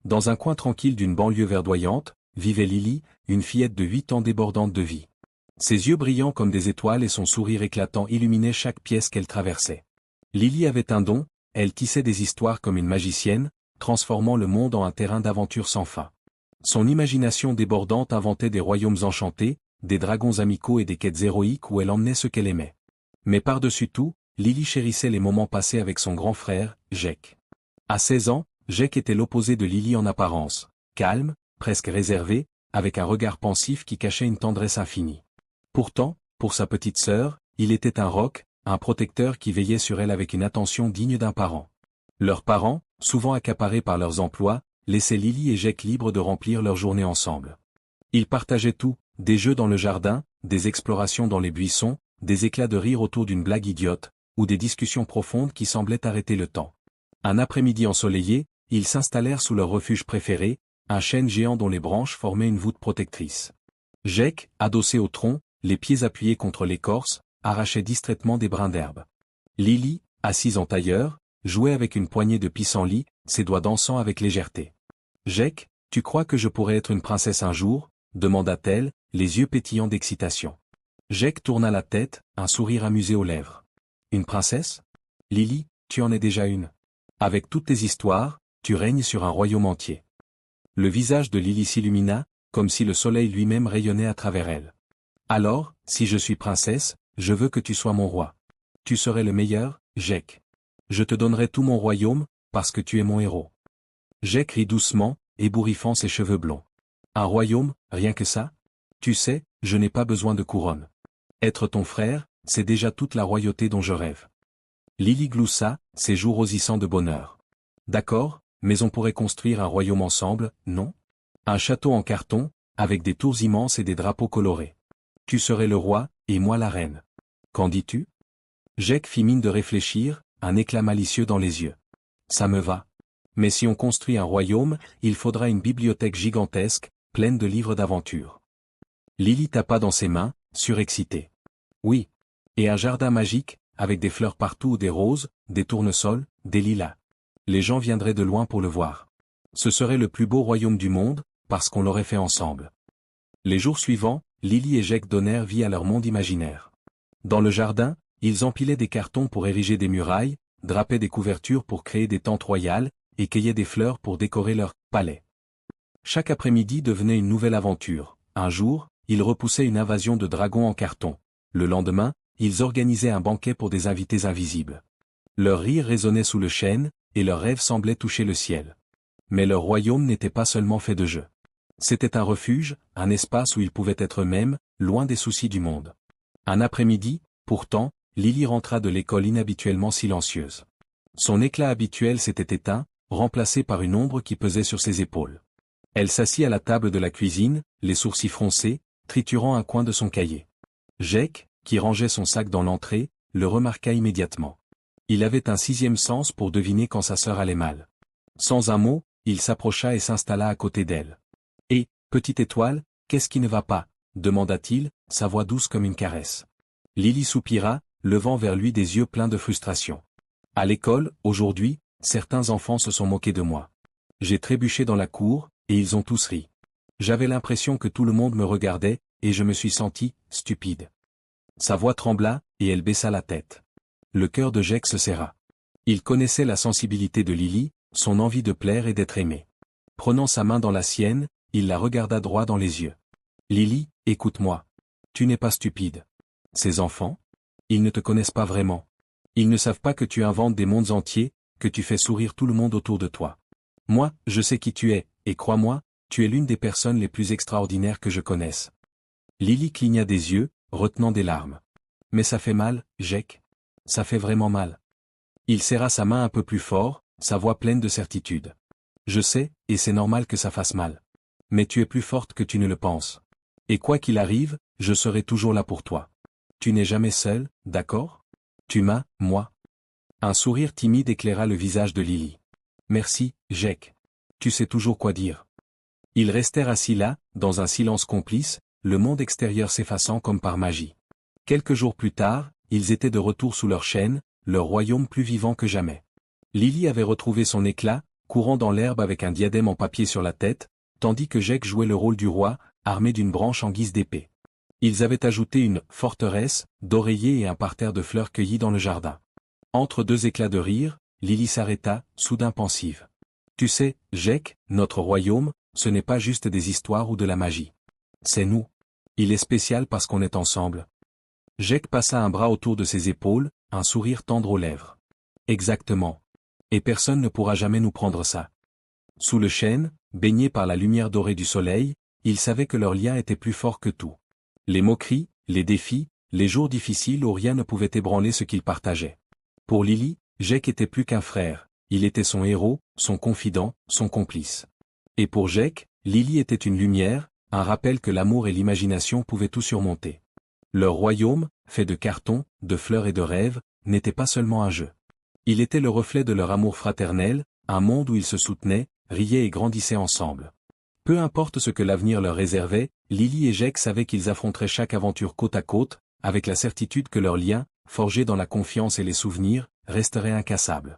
Dans un coin tranquille d'une banlieue verdoyante, vivait Lily, une fillette de 8 ans débordante de vie. Ses yeux brillants comme des étoiles et son sourire éclatant illuminaient chaque pièce qu'elle traversait. Lily avait un don, elle tissait des histoires comme une magicienne, transformant le monde en un terrain d'aventure sans fin. Son imagination débordante inventait des royaumes enchantés, des dragons amicaux et des quêtes héroïques où elle emmenait ceux qu'elle aimait. Mais par-dessus tout, Lily chérissait les moments passés avec son grand frère, Jake. À 16 ans, Jake était l'opposé de Lily en apparence, calme, presque réservé, avec un regard pensif qui cachait une tendresse infinie. Pourtant, pour sa petite sœur, il était un roc, un protecteur qui veillait sur elle avec une attention digne d'un parent. Leurs parents, souvent accaparés par leurs emplois, laissaient Lily et Jake libres de remplir leurs journées ensemble. Ils partageaient tout, des jeux dans le jardin, des explorations dans les buissons, des éclats de rire autour d'une blague idiote, ou des discussions profondes qui semblaient arrêter le temps. Un après-midi ensoleillé, ils s'installèrent sous leur refuge préféré, un chêne géant dont les branches formaient une voûte protectrice. Jake, adossé au tronc, les pieds appuyés contre l'écorce, arrachait distraitement des brins d'herbe. Lily, assise en tailleur, jouait avec une poignée de pissenlit, ses doigts dansant avec légèreté. « Jake, tu crois que je pourrais être une princesse un jour ?» demanda-t-elle, les yeux pétillants d'excitation. Jake tourna la tête, un sourire amusé aux lèvres. « Une princesse ? Lily, tu en es déjà une. Avec toutes tes histoires, tu règnes sur un royaume entier. » Le visage de Lily s'illumina, comme si le soleil lui-même rayonnait à travers elle. « Alors, si je suis princesse, je veux que tu sois mon roi. Tu serais le meilleur, Jake. Je te donnerai tout mon royaume, parce que tu es mon héros. » Jake rit doucement, ébouriffant ses cheveux blonds. « Un royaume, rien que ça ? Tu sais, je n'ai pas besoin de couronne. Être ton frère, c'est déjà toute la royauté dont je rêve. » Lily gloussa, ses joues rosissant de bonheur. « D'accord, mais on pourrait construire un royaume ensemble, non ? Un château en carton, avec des tours immenses et des drapeaux colorés. Tu serais le roi, et moi la reine. Qu'en dis-tu ? » Jake fit mine de réfléchir, un éclat malicieux dans les yeux. « Ça me va. Mais si on construit un royaume, il faudra une bibliothèque gigantesque, pleine de livres d'aventures. » Lily tapa dans ses mains, surexcitée. « Oui. Et un jardin magique, avec des fleurs partout, des roses, des tournesols, des lilas. Les gens viendraient de loin pour le voir. Ce serait le plus beau royaume du monde, parce qu'on l'aurait fait ensemble. » Les jours suivants, Lily et Jake donnèrent vie à leur monde imaginaire. Dans le jardin, ils empilaient des cartons pour ériger des murailles, drapaient des couvertures pour créer des tentes royales, et cueillaient des fleurs pour décorer leur palais. Chaque après-midi devenait une nouvelle aventure. Un jour, ils repoussaient une invasion de dragons en carton. Le lendemain, ils organisaient un banquet pour des invités invisibles. Leur rire résonnait sous le chêne, et leurs rêves semblaient toucher le ciel. Mais leur royaume n'était pas seulement fait de jeux. C'était un refuge, un espace où ils pouvaient être eux-mêmes, loin des soucis du monde. Un après-midi, pourtant, Lily rentra de l'école inhabituellement silencieuse. Son éclat habituel s'était éteint, remplacé par une ombre qui pesait sur ses épaules. Elle s'assit à la table de la cuisine, les sourcils froncés, triturant un coin de son cahier. Jake, qui rangeait son sac dans l'entrée, le remarqua immédiatement. Il avait un sixième sens pour deviner quand sa sœur allait mal. Sans un mot, il s'approcha et s'installa à côté d'elle. « Et, petite étoile, qu'est-ce qui ne va pas ?» demanda-t-il, sa voix douce comme une caresse. Lily soupira, levant vers lui des yeux pleins de frustration. « À l'école, aujourd'hui, certains enfants se sont moqués de moi. J'ai trébuché dans la cour, et ils ont tous ri. J'avais l'impression que tout le monde me regardait, et je me suis senti stupide. » Sa voix trembla, et elle baissa la tête. Le cœur de Jake se serra. Il connaissait la sensibilité de Lily, son envie de plaire et d'être aimé. Prenant sa main dans la sienne, il la regarda droit dans les yeux. « Lily, écoute-moi. Tu n'es pas stupide. Ces enfants ? Ils ne te connaissent pas vraiment. Ils ne savent pas que tu inventes des mondes entiers, que tu fais sourire tout le monde autour de toi. Moi, je sais qui tu es, et crois-moi, tu es l'une des personnes les plus extraordinaires que je connaisse. » Lily cligna des yeux, retenant des larmes. « Mais ça fait mal, Jake. Ça fait vraiment mal. » Il serra sa main un peu plus fort, sa voix pleine de certitude. « Je sais, et c'est normal que ça fasse mal. Mais tu es plus forte que tu ne le penses. Et quoi qu'il arrive, je serai toujours là pour toi. Tu n'es jamais seule, d'accord ? Tu m'as, moi. » Un sourire timide éclaira le visage de Lily. « Merci, Jake. Tu sais toujours quoi dire. » Ils restèrent assis là, dans un silence complice, le monde extérieur s'effaçant comme par magie. Quelques jours plus tard, ils étaient de retour sous leur chêne, leur royaume plus vivant que jamais. Lily avait retrouvé son éclat, courant dans l'herbe avec un diadème en papier sur la tête, tandis que Jake jouait le rôle du roi, armé d'une branche en guise d'épée. Ils avaient ajouté une « forteresse » d'oreillers et un parterre de fleurs cueillies dans le jardin. Entre deux éclats de rire, Lily s'arrêta, soudain pensive. « Tu sais, Jake, notre royaume, ce n'est pas juste des histoires ou de la magie. C'est nous. Il est spécial parce qu'on est ensemble. » Jake passa un bras autour de ses épaules, un sourire tendre aux lèvres. « Exactement. Et personne ne pourra jamais nous prendre ça. » Sous le chêne, baignés par la lumière dorée du soleil, ils savaient que leur lien était plus fort que tout. Les moqueries, les défis, les jours difficiles où rien ne pouvait ébranler ce qu'ils partageaient. Pour Lily, Jake était plus qu'un frère, il était son héros, son confident, son complice. Et pour Jake, Lily était une lumière, un rappel que l'amour et l'imagination pouvaient tout surmonter. Leur royaume, fait de carton, de fleurs et de rêves, n'était pas seulement un jeu. Il était le reflet de leur amour fraternel, un monde où ils se soutenaient, riaient et grandissaient ensemble. Peu importe ce que l'avenir leur réservait, Lily et Jake savaient qu'ils affronteraient chaque aventure côte à côte, avec la certitude que leur lien, forgé dans la confiance et les souvenirs, resterait incassable.